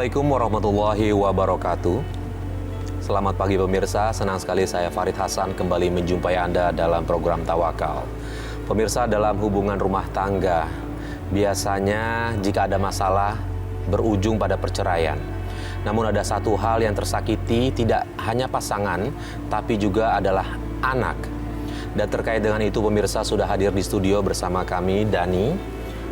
Assalamualaikum warahmatullahi wabarakatuh. Selamat pagi pemirsa, senang sekali saya Farid Hasan kembali menjumpai Anda dalam program Tawakal. Pemirsa, dalam hubungan rumah tangga, biasanya jika ada masalah berujung pada perceraian. Namun ada satu hal yang tersakiti tidak hanya pasangan, tapi juga adalah anak. Dan terkait dengan itu pemirsa sudah hadir di studio bersama kami Dani.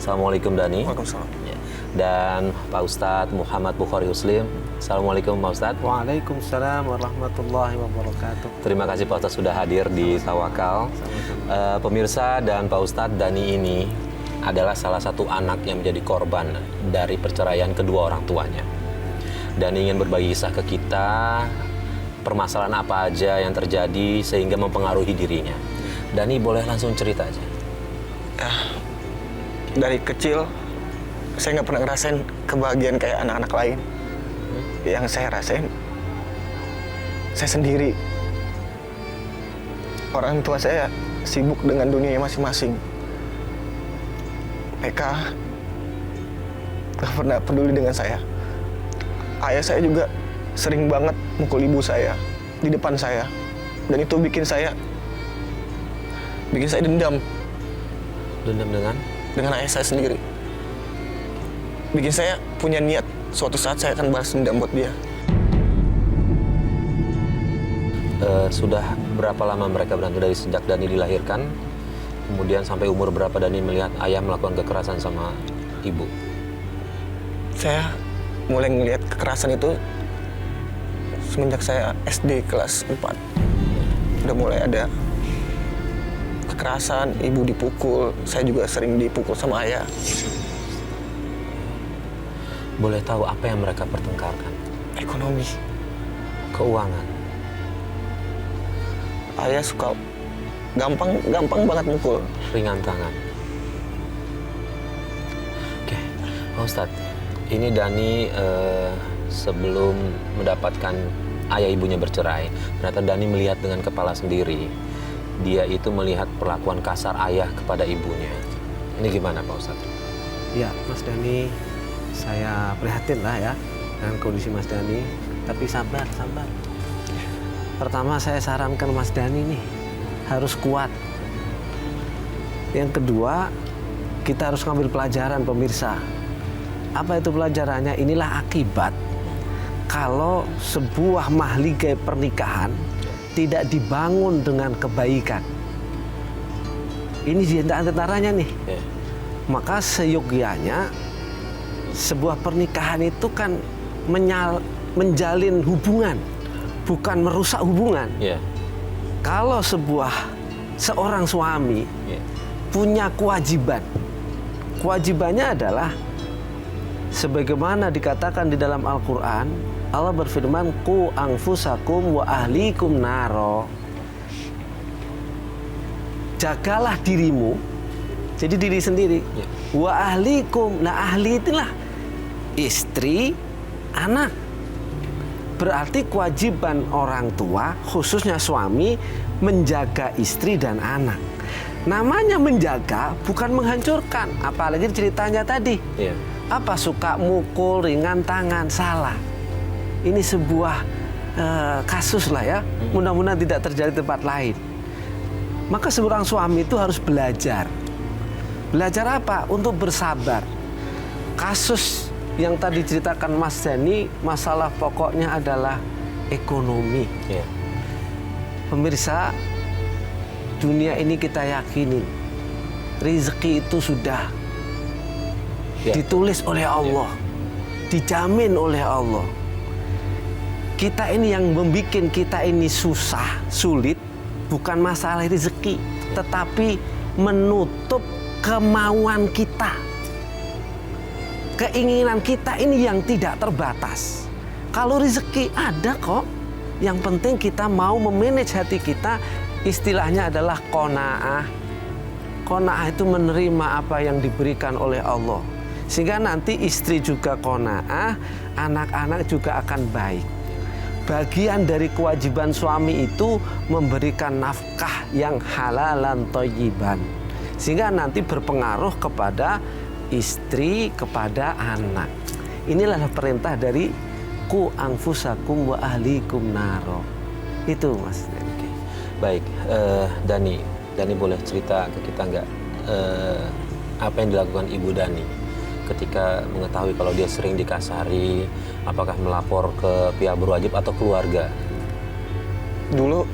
Assalamualaikum Dani. Waalaikumsalam. Dan Pak Ustadz Muhammad Bukhari Muslim. Assalamualaikum Pak Ustadz. Waalaikumsalam warahmatullahi wabarakatuh. Terima kasih Pak Ustadz sudah hadir di Tawakal. Pemirsa dan Pak Ustadz, Dani ini adalah salah satu anak yang menjadi korban dari perceraian kedua orang tuanya. Dani ingin berbagi kisah ke kita, permasalahan apa aja yang terjadi sehingga mempengaruhi dirinya. Dani boleh langsung cerita aja. Dari kecil saya nggak pernah ngerasain kebahagiaan kayak anak-anak lain. Yang saya rasain, saya sendiri. Orang tua saya sibuk dengan dunia masing-masing. Mereka nggak pernah peduli dengan saya. Ayah saya juga sering banget mukul ibu saya di depan saya. Dan itu bikin saya dendam. Dendam Dengan ayah saya sendiri. Bikin saya punya niat suatu saat saya akan balas dendam buat dia. Sudah berapa lama mereka berantem dari sejak Dani dilahirkan? Kemudian sampai umur berapa Dani melihat ayah melakukan kekerasan sama ibu? Saya mulai ngelihat kekerasan itu semenjak saya SD kelas 4. Udah mulai ada kekerasan, ibu dipukul, saya juga sering dipukul sama ayah. Boleh tahu apa yang mereka pertengkarkan? Ekonomi. Keuangan. Ayah suka gampang banget mukul. Ringan tangan. Oke, Pak Ustadz, ini Dani sebelum mendapatkan ayah ibunya bercerai, ternyata Dani melihat dengan kepala sendiri. Dia itu melihat perlakuan kasar ayah kepada ibunya. Ini gimana Pak Ustadz? Ya, Mas Dani, saya prihatin lah ya dengan kondisi Mas Dani. Tapi sabar. Pertama saya sarankan Mas Dani nih harus kuat. Yang kedua, kita harus ngambil pelajaran pemirsa. Apa itu pelajarannya? Inilah akibat kalau sebuah mahligai pernikahan tidak dibangun dengan kebaikan. Ini di antaranya nih. Maka seyogianya sebuah pernikahan itu kan menjalin hubungan, bukan merusak hubungan. Kalau seorang suami punya kewajibannya adalah sebagaimana dikatakan di dalam Al-Quran, Allah berfirman, "Qu anfusakum wa ahlikum naro." Jagalah dirimu, jadi diri sendiri. Wa ahlikum, nah ahli itulah istri, anak. Berarti kewajiban orang tua, khususnya suami, menjaga istri dan anak. Namanya menjaga, bukan menghancurkan. Apalagi ceritanya tadi. Apa suka mukul, ringan tangan, salah. Ini sebuah kasus lah ya. Mudah-mudahan tidak terjadi di tempat lain. Maka seorang suami itu harus belajar. Belajar apa? Untuk bersabar. Kasus yang tadi ceritakan Mas Dani, masalah pokoknya adalah ekonomi. Pemirsa, dunia ini kita yakini rezeki itu sudah ditulis oleh Allah, dijamin oleh Allah. Kita ini yang membuat kita ini susah, sulit, bukan masalah rezeki, tetapi menutup kemauan kita. Keinginan kita ini yang tidak terbatas. Kalau rezeki ada kok. Yang penting kita mau memanage hati kita. Istilahnya adalah qanaah. Qanaah itu menerima apa yang diberikan oleh Allah. Sehingga nanti istri juga qanaah, anak-anak juga akan baik. Bagian dari kewajiban suami itu memberikan nafkah yang halalan thayyiban. Sehingga nanti berpengaruh kepada istri, kepada anak. inilah perintah dari ku anfusakum wa ahlikum naro. Itu Mas. Oke. Baik, Dani boleh cerita ke kita nggak apa yang dilakukan Ibu Dani ketika mengetahui kalau dia sering dikasari, apakah melapor ke pihak berwajib atau keluarga? Dulu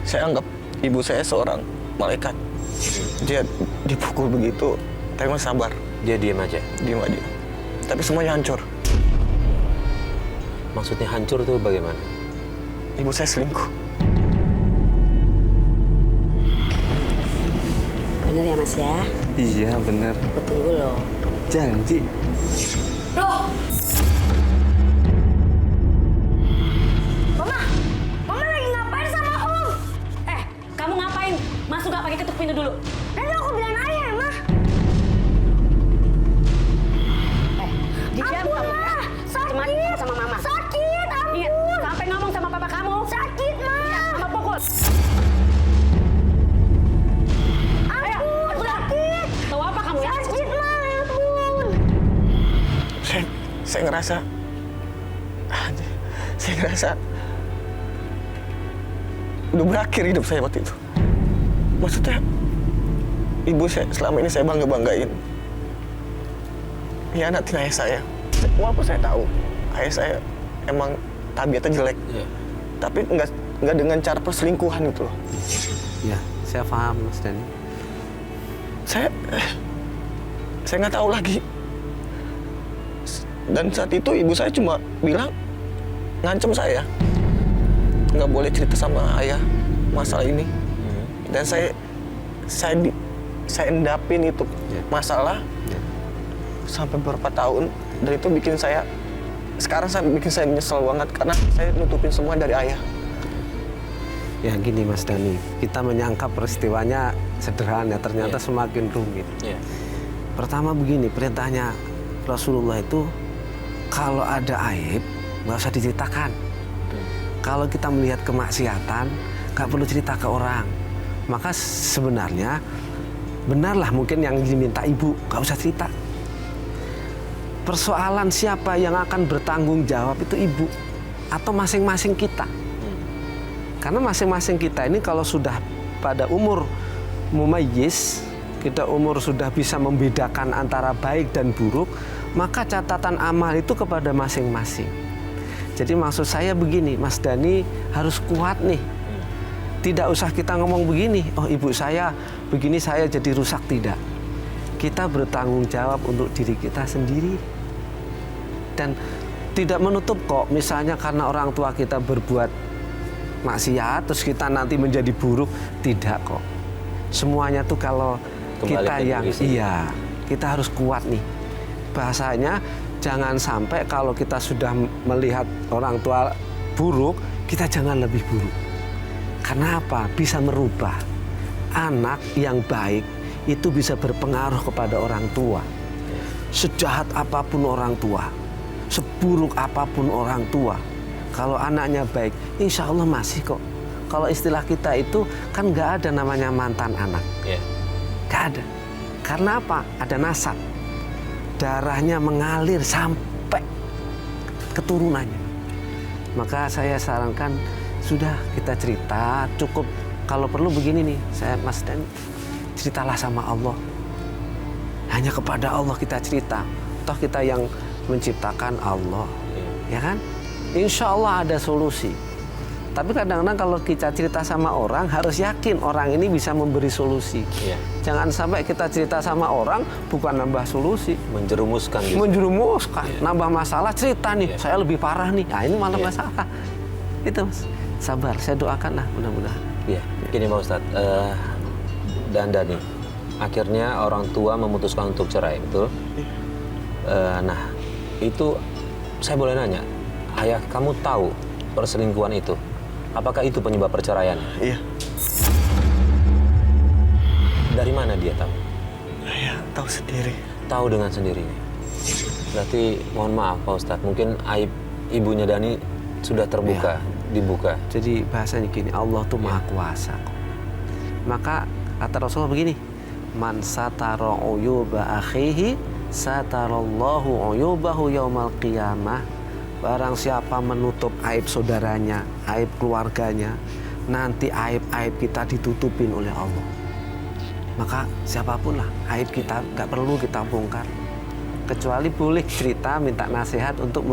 saya anggap ibu saya seorang malaikat. Dia dipukul begitu, tapi masih sabar, Dia diam aja. diam aja. Tapi semuanya hancur. Maksudnya hancur itu bagaimana? Ibu saya selingkuh. Bener ya Mas ya? Iya benar. Aku tunggu loh. Janji. Loh! Mama lagi ngapain sama Om? Kamu ngapain? Masuk gak pakai ketuk pintu dulu? Tadi aku bilang ayah, Ma. Diam Ampun, kamu. Ma. Cuma Sakit. sama mama. Sakit, ampun. Ingat, sampai ngomong sama papa kamu. Sakit, Ma. Mama pukul. Ampun, sakit. Tahu apa kamu ya? Sakit, Ma. Ampun. Saya ngerasa udah berakhir hidup saya waktu itu. Maksudnya ibu saya selama ini saya banggain, hianatin ayah saya. Walaupun saya tahu ayah saya emang tabiatnya jelek, Iya. tapi nggak dengan cara perselingkuhan gitu loh. Ya, saya paham Mas Dani. Saya nggak tahu lagi. Dan saat itu ibu saya cuma bilang ngancem saya, nggak boleh cerita sama ayah masalah ini. Dan saya endapin itu masalah sampai beberapa tahun, dan itu bikin saya nyesel banget karena saya nutupin semua dari ayah. Ya gini Mas Dani, kita menyangka peristiwanya sederhana, ternyata Iya. semakin rumit. Iya. Pertama begini, perintahnya Rasulullah itu kalau ada aib nggak usah diceritakan. Kalau kita melihat kemaksiatan nggak perlu cerita ke orang. Maka sebenarnya benarlah mungkin yang diminta ibu nggak usah cerita. Persoalan siapa yang akan bertanggung jawab itu ibu atau masing-masing kita. Karena masing-masing kita ini kalau sudah pada umur mumayyiz, kita umur sudah bisa membedakan antara baik dan buruk, maka catatan amal itu kepada masing-masing. Jadi maksud saya begini, Mas Dani harus kuat nih. Tidak usah kita ngomong begini, oh ibu saya begini saya jadi rusak, tidak. Kita bertanggung jawab untuk diri kita sendiri. Dan tidak menutup kok, misalnya karena orang tua kita berbuat maksiat, terus kita nanti menjadi buruk, tidak kok. Semuanya tuh kalau Kembali kita ke yang diri sendiri. iya, kita harus kuat nih. Bahasanya jangan sampai kalau kita sudah melihat orang tua buruk, kita jangan lebih buruk. Karena apa? Bisa merubah. Anak yang baik itu bisa berpengaruh kepada orang tua. Sejahat apapun orang tua, seburuk apapun orang tua, kalau anaknya baik, insya Allah masih kok. Kalau istilah kita itu kan nggak ada namanya mantan anak. Iya. Nggak ada. Karena apa? Ada nasab. Darahnya mengalir sampai keturunannya. Maka saya sarankan sudah kita cerita, cukup kalau perlu begini nih, saya Mas Dan, ceritalah sama Allah. Hanya kepada Allah kita cerita. Toh kita yang menciptakan Allah. Ya kan? Insya Allah ada solusi. Tapi kadang-kadang kalau kita cerita sama orang, harus yakin orang ini bisa memberi solusi. Iya. Jangan sampai kita cerita sama orang, bukan nambah solusi. Menjerumuskan gitu. Menjerumuskan, nambah masalah, cerita nih, Iya. saya lebih parah nih. Nah ini malah Iya. masalah. Itu Mas, sabar, saya doakan lah mudah-mudahan. Iya. Gini Pak Ustadz, dan Dani, akhirnya orang tua memutuskan untuk cerai, betul? Nah, itu saya boleh nanya, ayah kamu tahu perselingkuhan itu? Apakah itu penyebab perceraian? Iya. Dari mana dia tahu? Ayah tahu sendiri. Tahu dengan sendirinya. Berarti mohon maaf Pak Ustadz, mungkin aib ibunya Dani sudah terbuka, dibuka. Jadi bahasanya gini, Allah tuh maha kuasa kok. Maka kata Rasulullah begini, man satara uyuba akhihi satarallahu uyubahu yaumal qiyamah. Barang siapa menutup aib saudaranya, aib keluarganya, nanti aib-aib kita ditutupin oleh Allah. Maka siapapun lah, aib kita nggak perlu kita bongkar. Kecuali boleh cerita, minta nasihat untuk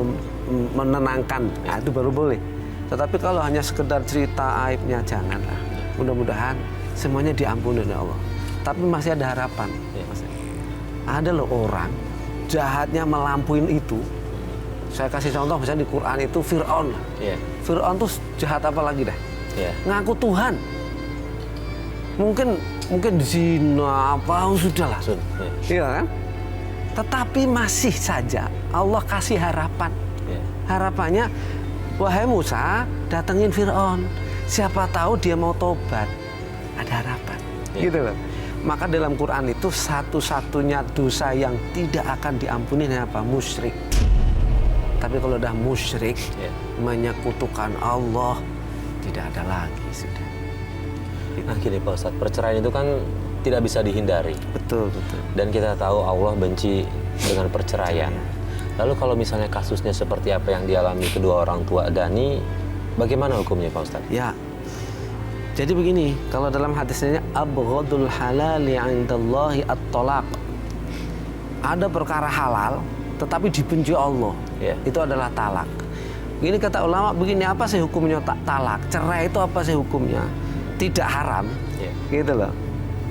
menenangkan, nah, itu baru boleh. Tetapi kalau hanya sekedar cerita aibnya, janganlah. Mudah-mudahan semuanya diampuni oleh Allah. Tapi masih ada harapan. Ada loh orang jahatnya melampauin itu. Saya kasih contoh misalnya di Quran itu Fir'aun. Fir'aun tuh jahat apa lagi dah? Ngaku Tuhan. Mungkin zina apa sudahlah. Iya kan? Tetapi masih saja Allah kasih harapan. Harapannya, wahai Musa, datengin Fir'aun. Siapa tahu dia mau tobat. Ada harapan. Gitu loh. Maka dalam Quran itu satu-satunya dosa yang tidak akan diampuni hanya apa? Musyrik. Tapi kalau udah musyrik, menyekutukan Allah, tidak ada lagi sudah. Nah gini Pak Ustadz, perceraian itu kan tidak bisa dihindari. Betul. Dan kita tahu Allah benci dengan perceraian. Lalu kalau misalnya kasusnya seperti apa yang dialami kedua orang tua Dani, bagaimana hukumnya Pak Ustadz? Ya, jadi begini, kalau dalam hadisnya abghadul halali 'indallahi at-talaq. Ada perkara halal, tetapi dibenci Allah. Itu adalah talak. Ini kata ulama begini, apa sih hukumnya talak? Cerai itu apa sih hukumnya? Tidak haram, gitu loh.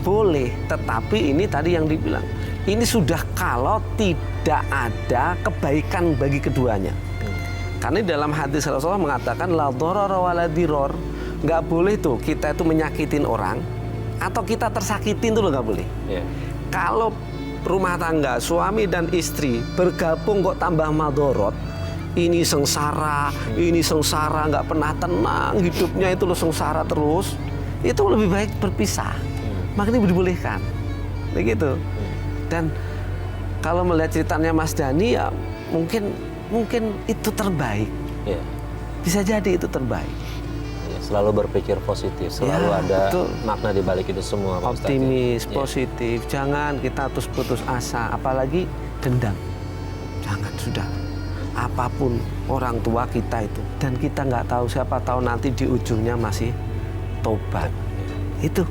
Boleh, tetapi ini tadi yang dibilang. Ini sudah kalau tidak ada kebaikan bagi keduanya. Karena dalam hadis Rasulullah mengatakan la dharara wa la dirar. Nggak boleh tuh kita itu menyakitin orang atau kita tersakitin tuh nggak boleh. Kalau rumah tangga suami dan istri bergabung kok tambah madorot, ini sengsara nggak pernah tenang hidupnya, itu loh sengsara terus, itu lebih baik berpisah. Makanya dibolehkan begitu. Dan kalau melihat ceritanya Mas Dani ya mungkin itu terbaik. Bisa jadi itu terbaik. Selalu berpikir positif, selalu ada makna di balik itu semua. Optimis, positif. Jangan kita terus putus asa, apalagi dendam. Jangan, sudah. Apapun orang tua kita itu, dan kita nggak tahu, siapa tahu nanti di ujungnya masih tobat. Itu.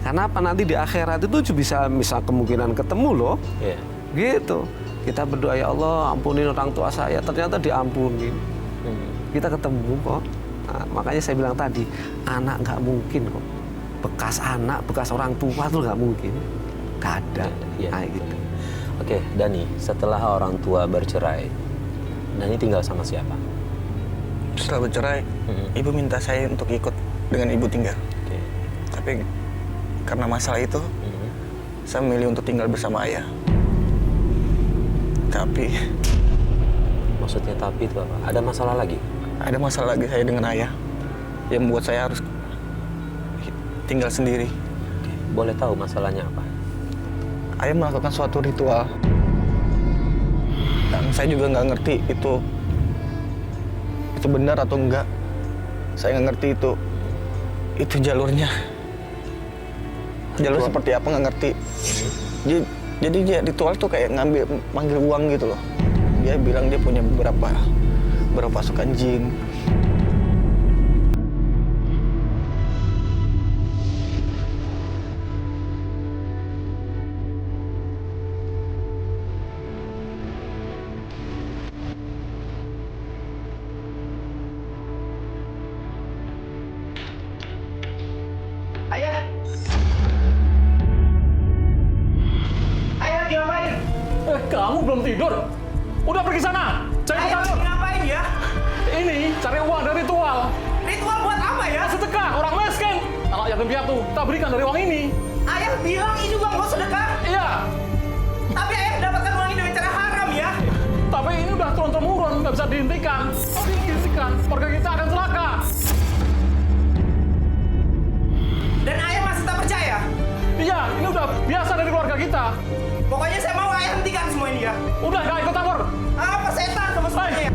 Karena apa, nanti di akhirat itu bisa kemungkinan ketemu loh. Gitu. Kita berdoa, ya Allah ampunin orang tua saya, ternyata diampunin. Kita ketemu kok. Nah, makanya saya bilang tadi, anak nggak mungkin kok. Bekas anak, bekas orang tua tuh nggak mungkin. Nggak ada. Kayak gitu. Oke, Dani, setelah orang tua bercerai, Dani tinggal sama siapa? Setelah bercerai, ibu minta saya untuk ikut dengan ibu tinggal. Tapi karena masalah itu, saya memilih untuk tinggal bersama ayah. Tapi... Maksudnya tapi itu apa? Ada masalah lagi? Ada masalah lagi saya dengan ayah yang membuat saya harus tinggal sendiri. Boleh tahu masalahnya apa? Ayah melakukan suatu ritual. Dan saya juga nggak ngerti itu benar atau enggak. Saya nggak ngerti itu jalurnya. Jalur seperti apa nggak ngerti. Jadi dia ritual tuh kayak manggil uang gitu loh. Dia bilang dia punya beberapa pasukan jin. Ayah! Ayah lagi ngapain? Kamu belum tidur? Udah pergi sana! Cari Ayah lagi ngapain ya? Ini cari uang dari ritual. Ritual buat apa ya? Sedekah orang miskin. Anak yatim piatu, tak berikan dari uang ini. Ayah bilang ini uang buat sedekah. Iya. Tapi ayah mendapatkan uang ini dengan cara haram ya? Tapi ini udah turun-temurun, nggak bisa dihentikan. Kalau dihentikan, keluarga kita akan celaka. Dan ayah masih tak percaya? Iya, ini udah biasa dari keluarga kita. Pokoknya saya mau ayah hentikan semua ini ya. Udah, gak ikut campur. Apa setan sama semuanya ya?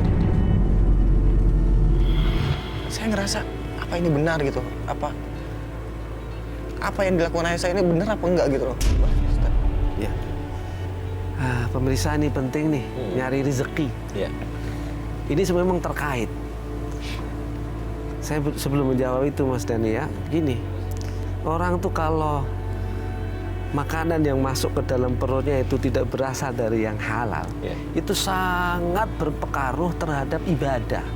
Saya ngerasa apa ini benar gitu? Apa yang dilakukan ayah saya ini benar apa enggak gitu loh? Ya. Pemirsa, ini penting nih, nyari rezeki. Ya. Ini memang terkait. Saya sebelum menjawab itu Mas Dhani ya, gini, orang tuh kalau makanan yang masuk ke dalam perutnya itu tidak berasal dari yang halal, itu sangat berpengaruh terhadap ibadah,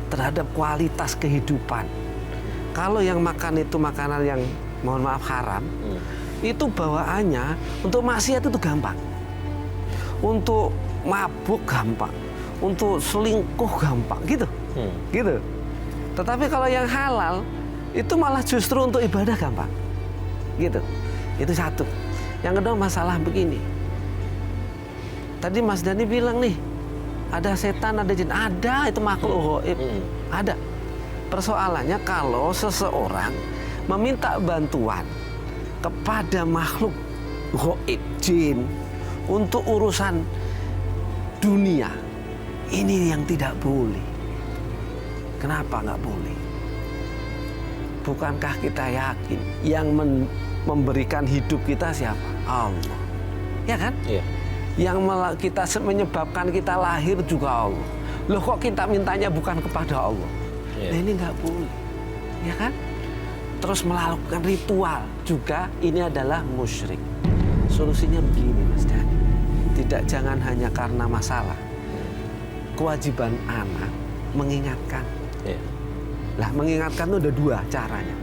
terhadap kualitas kehidupan. Kalau yang makan itu makanan yang mohon maaf haram, itu bawaannya untuk maksiat itu gampang, untuk mabuk gampang, untuk selingkuh gampang, gitu. Tetapi kalau yang halal itu malah justru untuk ibadah gampang, gitu. Itu satu. Yang kedua masalah begini. Tadi Mas Dhani bilang nih, ada setan, ada jin, ada itu makhluk gaib, ada. Persoalannya kalau seseorang meminta bantuan kepada makhluk gaib, jin, untuk urusan dunia, ini yang tidak boleh. Kenapa nggak boleh? Bukankah kita yakin yang memberikan hidup kita siapa? Allah. Ya kan? Iya. Yang kita menyebabkan kita lahir juga Allah. Loh kok kita mintanya bukan kepada Allah? Iya. Nah, ini nggak boleh. Ya kan? Terus melakukan ritual juga ini adalah musyrik. Solusinya begini Mas Dhani. Jangan hanya karena masalah. Kewajiban anak mengingatkan. Iya. Lah mengingatkan itu ada dua caranya.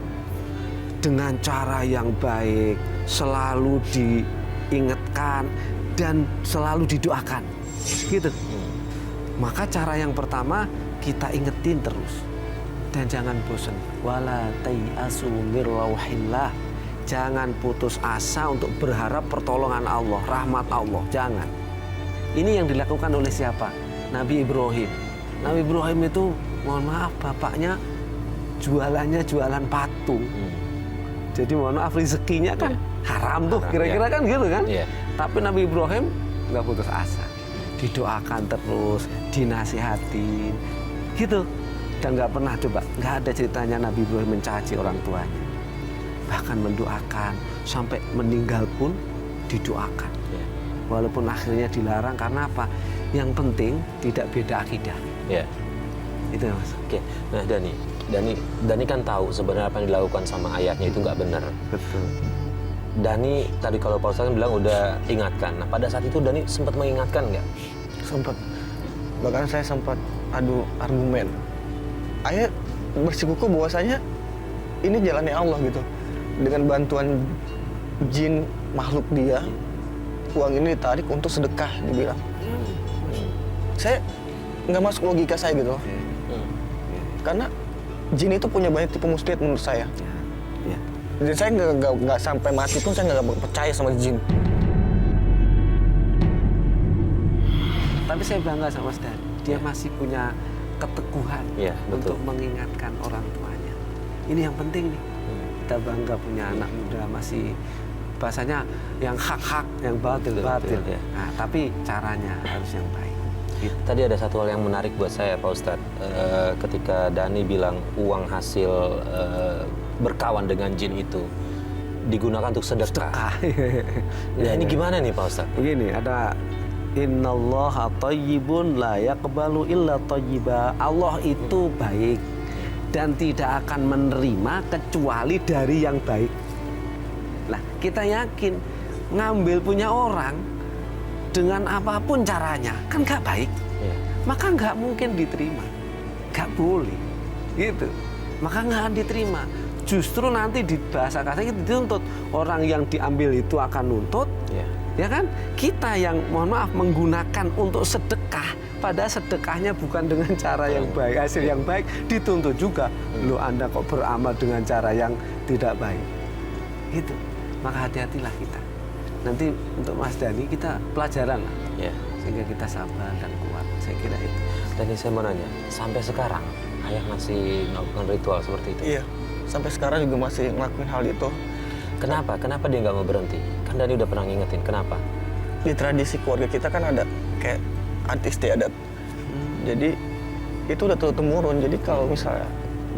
Dengan cara yang baik, selalu diingatkan dan selalu didoakan. Gitu. Maka cara yang pertama kita ingetin terus. Dan jangan bosan. Wala tayasu mir rauhillah. Jangan putus asa untuk berharap pertolongan Allah, rahmat Allah. Jangan. Ini yang dilakukan oleh siapa? Nabi Ibrahim. Nabi Ibrahim itu, mohon maaf, bapaknya jualannya jualan patung. Jadi mohon maaf, rezekinya kan haram tuh, kira-kira kan gitu kan. Tapi Nabi Ibrahim nggak putus asa. Didoakan terus, dinasihatin, gitu. Dan nggak pernah nggak ada ceritanya Nabi Ibrahim mencaci orang tuanya. Bahkan mendoakan, sampai meninggal pun didoakan. Walaupun akhirnya dilarang, karena apa? Yang penting tidak beda akidah. Iya. Itu Mas. Oke. Nah Dhani kan tahu sebenarnya apa yang dilakukan sama ayahnya itu nggak benar. Betul. Dhani tadi kalau Pak Ustadz bilang udah ingatkan. Nah pada saat itu Dhani sempat mengingatkan nggak? Sempat. Bahkan saya sempat adu argumen. Ayah bersikukuh bahwasanya ini jalannya Allah gitu. Dengan bantuan jin makhluk dia, uang ini ditarik untuk sedekah, dibilang. Saya nggak masuk logika saya gitu. Karena jin itu punya banyak tipu muslihat menurut saya. Jadi saya nggak sampai mati pun saya nggak percaya sama jin. Tapi saya bangga sama Mas Dhani. Dia masih punya keteguhan untuk mengingatkan orang tuanya. Ini yang penting nih. Kita bangga punya anak muda masih bahasanya yang hak-hak, yang batil-batil. Nah, tapi caranya harus yang baik. Gitu. Tadi ada satu hal yang menarik buat saya Pak Ustadz. Ketika Dhani bilang uang hasil berkawan dengan jin itu digunakan untuk sedekah. Nah ini gimana nih Pak Ustadz? Begini, ada innallaha thayyibun la yaqbalu illa thayyiba. Allah itu baik dan tidak akan menerima kecuali dari yang baik. Nah, kita yakin ngambil punya orang dengan apapun caranya kan nggak baik, maka nggak mungkin diterima, nggak boleh, gitu. Maka nggak akan diterima. Justru nanti di bahasa kasarnya dituntut, orang yang diambil itu akan nuntut, ya kan? Kita yang mohon maaf menggunakan untuk sedekah, pada sedekahnya bukan dengan cara yang baik, hasil yang baik, dituntut juga. Loh, Anda kok beramal dengan cara yang tidak baik, gitu. Maka hati-hatilah kita. Nanti untuk Mas Dhani kita pelajaran lah, sehingga kita sabar dan kuat. Saya kira itu. Dan saya mau nanya, sampai sekarang ayah masih melakukan ritual seperti itu? Iya, sampai sekarang juga masih ngelakuin hal itu. Kenapa? Kenapa dia nggak mau berhenti? Kan Dhani udah pernah ngingetin, kenapa? Di tradisi keluarga kita kan ada kayak adat istiadat. Jadi itu udah turun-temurun. Jadi kalau misalnya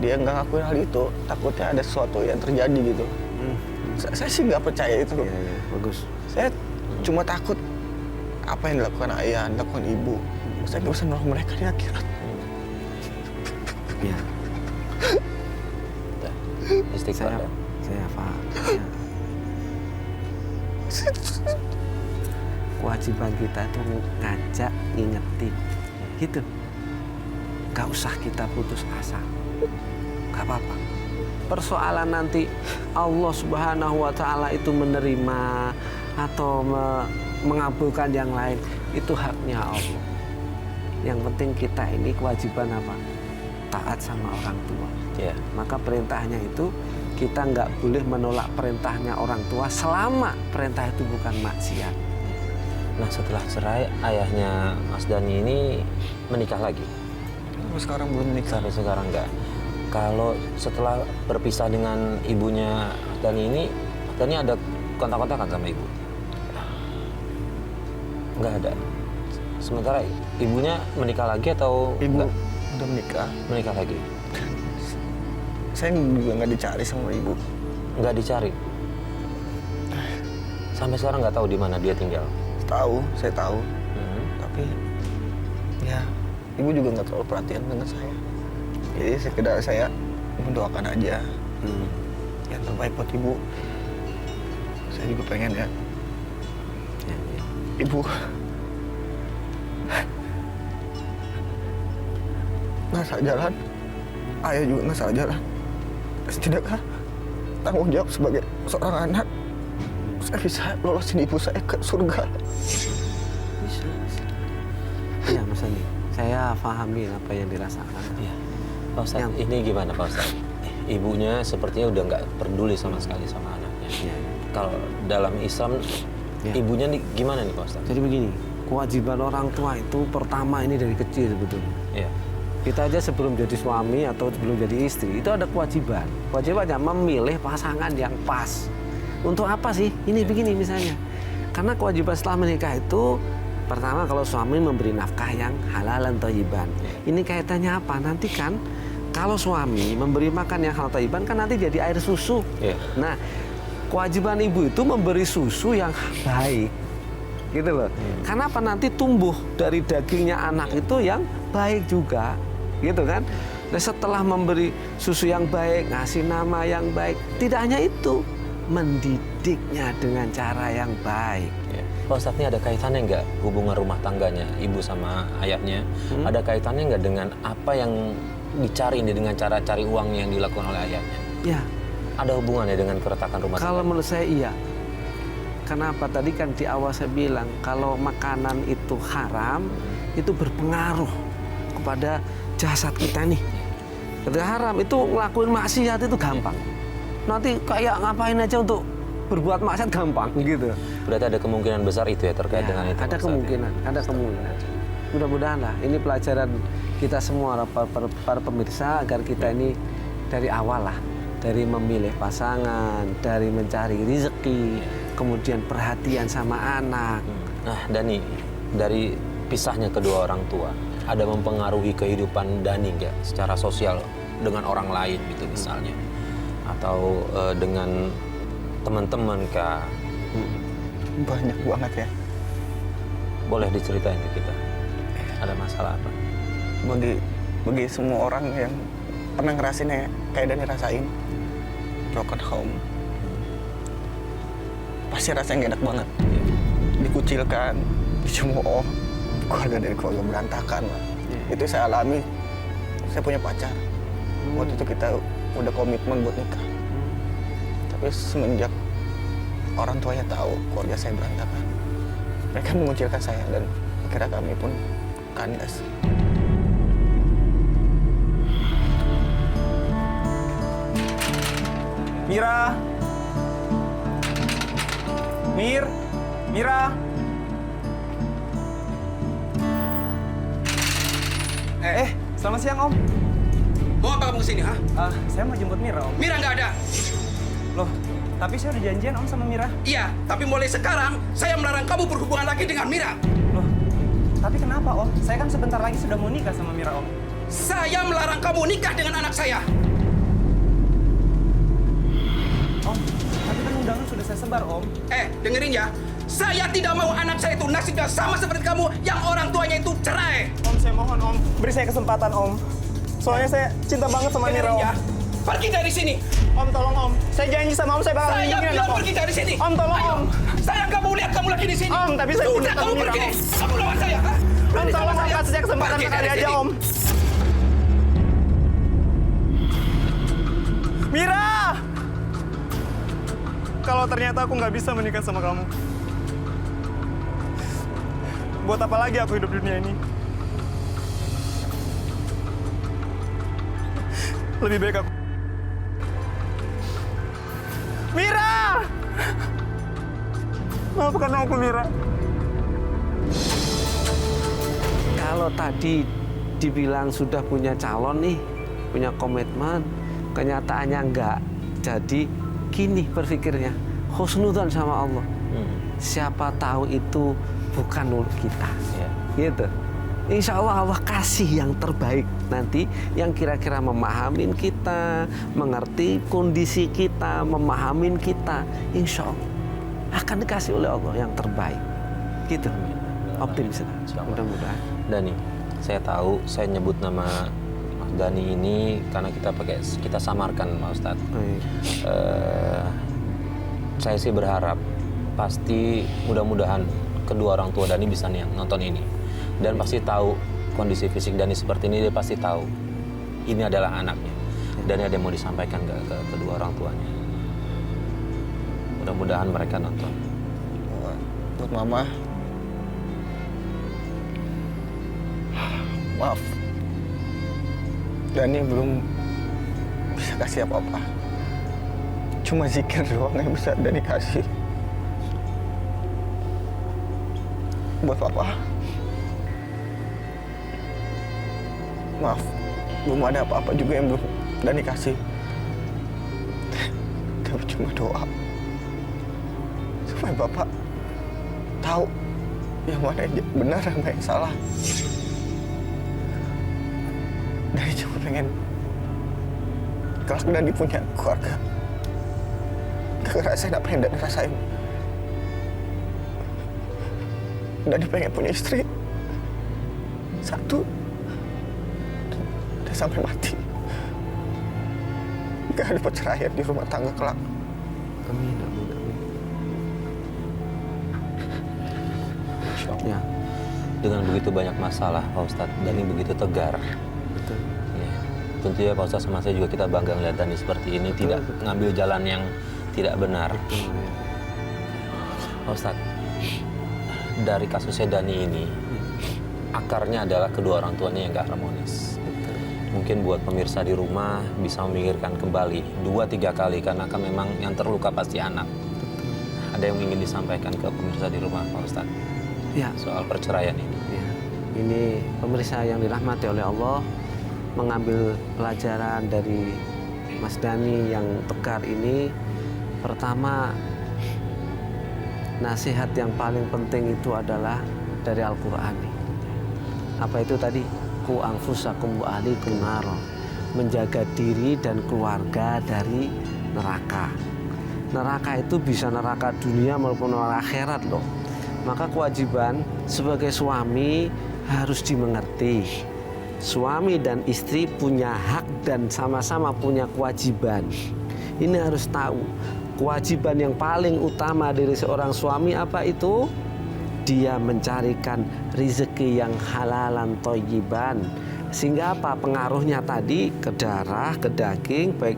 dia nggak ngakuin hal itu, takutnya ada sesuatu yang terjadi gitu. Saya sih nggak percaya itu. Iya, bagus. Saya cuma takut apa yang dilakukan ayah, dilakukan ibu, saya nggak bisa nolong mereka di akhirat. Ya, Udah, istighfar. saya paham. Ya. Kewajiban kita itu ngajak, ngingetin, gitu. Gak usah kita putus asa, gak apa-apa. Persoalan nanti Allah Subhanahu wa Ta'ala itu menerima atau mengabulkan yang lain, itu haknya Allah. Yang penting kita ini kewajiban apa? Taat sama orang tua. Ya. Maka perintahnya itu kita nggak boleh menolak perintahnya orang tua selama perintah itu bukan maksiat. Nah, setelah cerai, ayahnya Mas Dani ini menikah lagi. Sampai sekarang belum menikah. Sampai sekarang enggak. Kalau setelah berpisah dengan ibunya Mas Dani ini, Mas Dani ada kontak-kontakan sama ibu? Enggak ada. Sementara ibunya menikah lagi atau Ibu enggak? udah menikah. Menikah lagi? Saya juga nggak dicari sama ibu. Enggak dicari? Sampai sekarang nggak tahu di mana dia tinggal? Tahu, saya tahu. Hmm. Tapi ya ibu juga nggak terlalu perhatian dengan saya. Jadi sekedar saya mendoakan aja yang terbaik buat ibu. Saya juga pengen ya ibu nggak salah jalan, ayah juga nggak salah jalan. Setidaknya tanggung jawab sebagai seorang anak, saya bisa lolosin ibu saya ke surga. Bisa. Iya Mas Andi, saya pahami apa yang dirasakan. Iya. Pak Ustadz, ini gimana Pak Ustadz? Ibunya sepertinya udah nggak peduli sama sekali sama anaknya. Iya. Kalau dalam Islam, Ya. ibunya nih gimana nih Pak Ustadz? Jadi begini, kewajiban orang tua itu pertama ini dari kecil sebetulnya. Iya. Kita aja sebelum jadi suami atau sebelum jadi istri itu ada kewajiban. Kewajibannya memilih pasangan yang pas. Untuk apa sih? Ini begini misalnya. Karena kewajiban setelah menikah itu pertama kalau suami memberi nafkah yang halal dan thayyiban. Ini kaitannya apa? Nanti kan kalau suami memberi makan yang halal thayyiban kan nanti jadi air susu. Iya. Nah, kewajiban ibu itu memberi susu yang baik. Gitu loh. Karena apa? Nanti tumbuh dari dagingnya anak itu yang baik juga. Gitu kan? Nah, setelah memberi susu yang baik, ngasih nama yang baik, tidak hanya itu, mendidiknya dengan cara yang baik. Iya. Pak Ustadz, ini ada kaitannya nggak hubungan rumah tangganya ibu sama ayahnya? Ada kaitannya nggak dengan apa yang dicari ini, dengan cara cari uang yang dilakukan oleh ayahnya? Ya, Ada hubungannya dengan keretakan rumah kalau tangga? menurut saya iya. Kenapa? Tadi kan di awal saya bilang kalau makanan itu haram, itu berpengaruh kepada jasad kita nih. Ketika haram itu ngelakuin maksiat itu gampang. Nanti kayak ngapain aja untuk berbuat maksiat gampang gitu. Berarti ada kemungkinan besar itu ya terkait Ya, dengan itu? ada Pak Ustadz, kemungkinan, ada kemungkinan. Mudah-mudahan lah ini pelajaran kita semua para pemirsa agar kita ini dari awal lah, dari memilih pasangan, dari mencari rezeki, kemudian perhatian sama anak. Nah, Dani, dari pisahnya kedua orang tua, ada mempengaruhi kehidupan Dani nggak secara sosial dengan orang lain gitu misalnya? Atau dengan teman-teman kah? Banyak banget ya. Boleh diceritain ke kita? Ada masalah apa? Bagi semua orang yang pernah ngerasain ya, kayak Dani rasain broken home, pasti rasanya gak enak banget. Dikucilkan, dicemooh, keluarga dari keluarga berantakan lah. Itu saya alami. Saya punya pacar. Waktu itu kita udah komitmen buat nikah. Tapi semenjak orang tuanya tahu keluarga saya berantakan, mereka mengucilkan saya dan akhirnya kami pun kandas. Mira. Mira. Selamat siang, Om. Mau apa kamu kesini, ha? Saya mau jemput Mira, Om. Mira nggak ada. Loh, tapi saya udah janjian, Om, sama Mira. Iya, tapi mulai sekarang saya melarang kamu berhubungan lagi dengan Mira. Loh, tapi kenapa, Om? Saya kan sebentar lagi sudah mau nikah sama Mira, Om. Saya melarang kamu nikah dengan anak saya. Om, tapi kan undangan sudah bisa sebar, Om. Dengerin ya. Saya tidak mau anak saya itu nasibnya sama seperti kamu yang orang tuanya itu cerai. Om, saya mohon, Om. Beri saya kesempatan, Om. Soalnya saya cinta banget sama Mira, Dengerin Om. ya. Pergi dari sini. Om, tolong, Om. Saya janji sama Om, saya bakal Saya lindungin bilang Om. pergi dari sini. Om, tolong, Ayo. Om. Saya nggak mau lihat kamu lagi di sini. Om, tapi saya Sudah cinta kamu sama pergi. Mira, Kamu lawan saya, ha? Om, Berani tolong, sama Om. Kasih saya kesempatan Pergi sekali dari aja, sini. Om. Mira! Kalau ternyata aku nggak bisa menikah sama kamu, buat apa lagi aku hidup di dunia ini? Lebih baik aku... Mira! Maafkan aku, Mira. Kalau tadi dibilang sudah punya calon nih, punya komitmen, kenyataannya enggak. Jadi gini berpikirnya, husnudzon sama Allah. Siapa tahu itu bukan mulut kita. Gitu. Insya Allah Allah kasih yang terbaik nanti, yang kira-kira memahamin kita, mengerti kondisi kita, memahamin kita. Insya Allah akan dikasih oleh Allah yang terbaik. Gitu. Optimis. Mudah-mudahan. Dani, saya tahu saya nyebut nama Mas Dani ini karena kita samarkan Pak Ustadz. Saya sih berharap pasti mudah-mudahan kedua orang tua Dani bisa nih nonton ini dan pasti tahu kondisi fisik Dani seperti ini. Dia pasti tahu ini adalah anaknya dan ada yang mau disampaikan ke kedua orang tuanya. Mudah-mudahan mereka nonton. Buat Mama, maaf, Dani belum bisa kasih apa-apa. Cuma zikir doang yang bisa Dani kasih. Buat Papa, maaf, belum ada apa-apa juga yang belum Dani kasih. Tapi cuma doa supaya Bapak tahu yang mana yang benar dan mana yang salah. Dani cuma pengen kelak Dani punya keluarga. Kekerasan apa yang Dani rasain. Dani pengen punya istri satu dan sampai mati. Gak ada perceraian di rumah tangga kelak. Amin, amin, amin. Ya. Dengan begitu banyak masalah Pak Ustadz, Dani begitu tegar. Betul. Ya. Tentunya Pak Ustadz sama saya juga kita bangga melihat Dani seperti ini, tidak ngambil jalan yang tidak benar. Pak Ustadz, dari kasusnya Dani ini, akarnya adalah kedua orang tuanya yang gak harmonis. Mungkin buat pemirsa di rumah bisa memikirkan kembali 2-3 kali karena kan memang yang terluka pasti anak. Ada yang ingin disampaikan ke pemirsa di rumah Pak Ustadz? Ya. Soal perceraian ini. Ya. Ini pemirsa yang dirahmati oleh Allah, mengambil pelajaran dari Mas Dani yang tegar ini. Pertama, nasihat yang paling penting itu adalah dari Al-Quran. Apa itu tadi? Ku anfusakum wa ahlikum naro. Menjaga diri dan keluarga dari neraka. Neraka itu bisa neraka dunia maupun neraka akhirat loh. Maka kewajiban sebagai suami harus dimengerti. Suami dan istri punya hak dan sama-sama punya kewajiban. Ini harus tahu. Kewajiban yang paling utama dari seorang suami apa itu? Dia mencarikan rezeki yang halalan thayyiban. Sehingga apa? Pengaruhnya tadi ke darah, ke daging, baik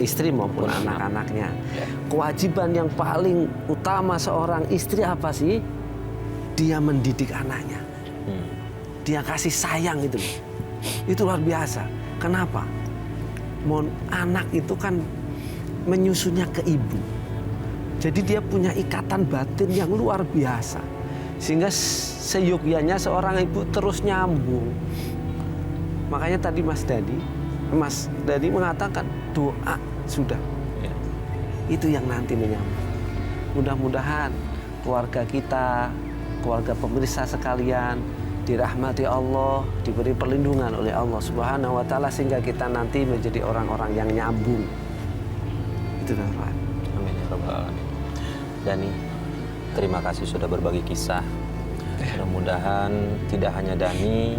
istri maupun anak-anaknya. Kewajiban yang paling utama seorang istri apa sih? Dia mendidik anaknya. Dia kasih sayang itu. Itu luar biasa. Kenapa? Anak itu kan menyusunya ke ibu. Jadi dia punya ikatan batin yang luar biasa. Sehingga seyogyanya seorang ibu terus nyambung. Makanya tadi Mas Dani mengatakan doa sudah. Ya. Itu yang nanti menyambung. Mudah-mudahan keluarga kita, keluarga pemirsa sekalian dirahmati Allah, diberi perlindungan oleh Allah Subhanahu wa taala sehingga kita nanti menjadi orang-orang yang nyambung. Itu Pak. Amin ya rabbal alamin. Dani, terima kasih sudah berbagi kisah. Mudah-mudahan tidak hanya Dani,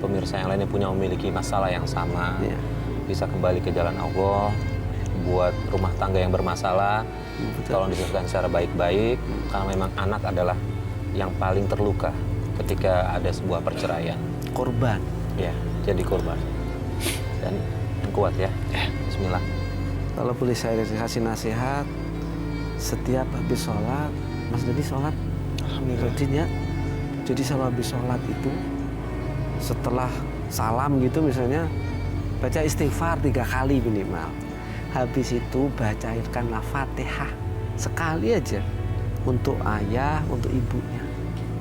pemirsa yang lainnya punya memiliki masalah yang sama, bisa kembali ke jalan Allah. Buat rumah tangga yang bermasalah, tolong diselesaikan secara baik-baik, karena memang anak adalah yang paling terluka ketika ada sebuah perceraian. Korban. Ya, jadi korban. Dan yang kuat ya. Bismillah. Kalau boleh saya kasih nasihat, setiap habis sholat, Mas Dani sholat, rajin ya. Jadi kalau habis sholat itu, setelah salam gitu misalnya, baca istighfar 3 kali minimal. Habis itu bacakanlah Fatihah sekali aja untuk ayah, untuk ibunya.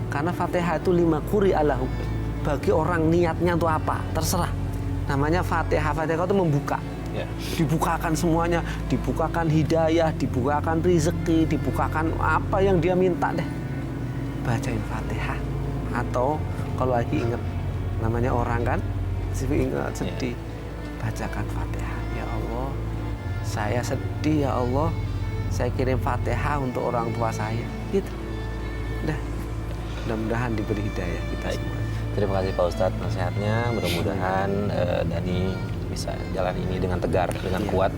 Karena Fatihah itu 5 quri alahu. Bagi orang niatnya untuk apa, terserah. Namanya Fatihah. Fatihah itu membuka. Dibukakan semuanya, dibukakan hidayah, dibukakan rezeki, dibukakan apa yang dia minta deh. Bacain Fatihah. Atau kalau lagi ingat namanya orang kan, ingat sedih, bacakan Fatihah. Ya Allah, saya sedih ya Allah, saya kirim Fatihah untuk orang tua saya. Gitu. Udah. Mudah-mudahan diberi hidayah kita semua. Terima kasih Pak Ustadz nasihatnya. Mudah-mudahan Dani bisa jalan ini dengan tegar, dengan kuat.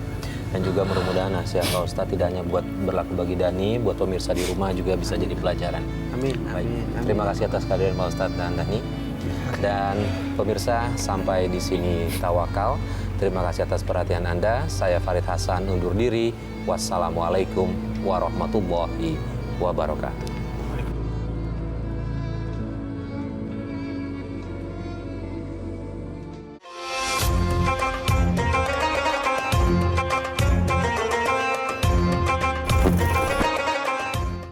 Dan juga mudah-mudahan nasihat Pak Ustadz tidak hanya buat berlaku bagi Dani, buat pemirsa di rumah juga bisa jadi pelajaran. Amin. Baik. Amin. Terima kasih atas kehadiran Pak Ustadz dan Dani. Dan pemirsa, sampai di sini Tawakal. Terima kasih atas perhatian Anda. Saya Farid Hasan undur diri. Wassalamualaikum warahmatullahi wabarakatuh.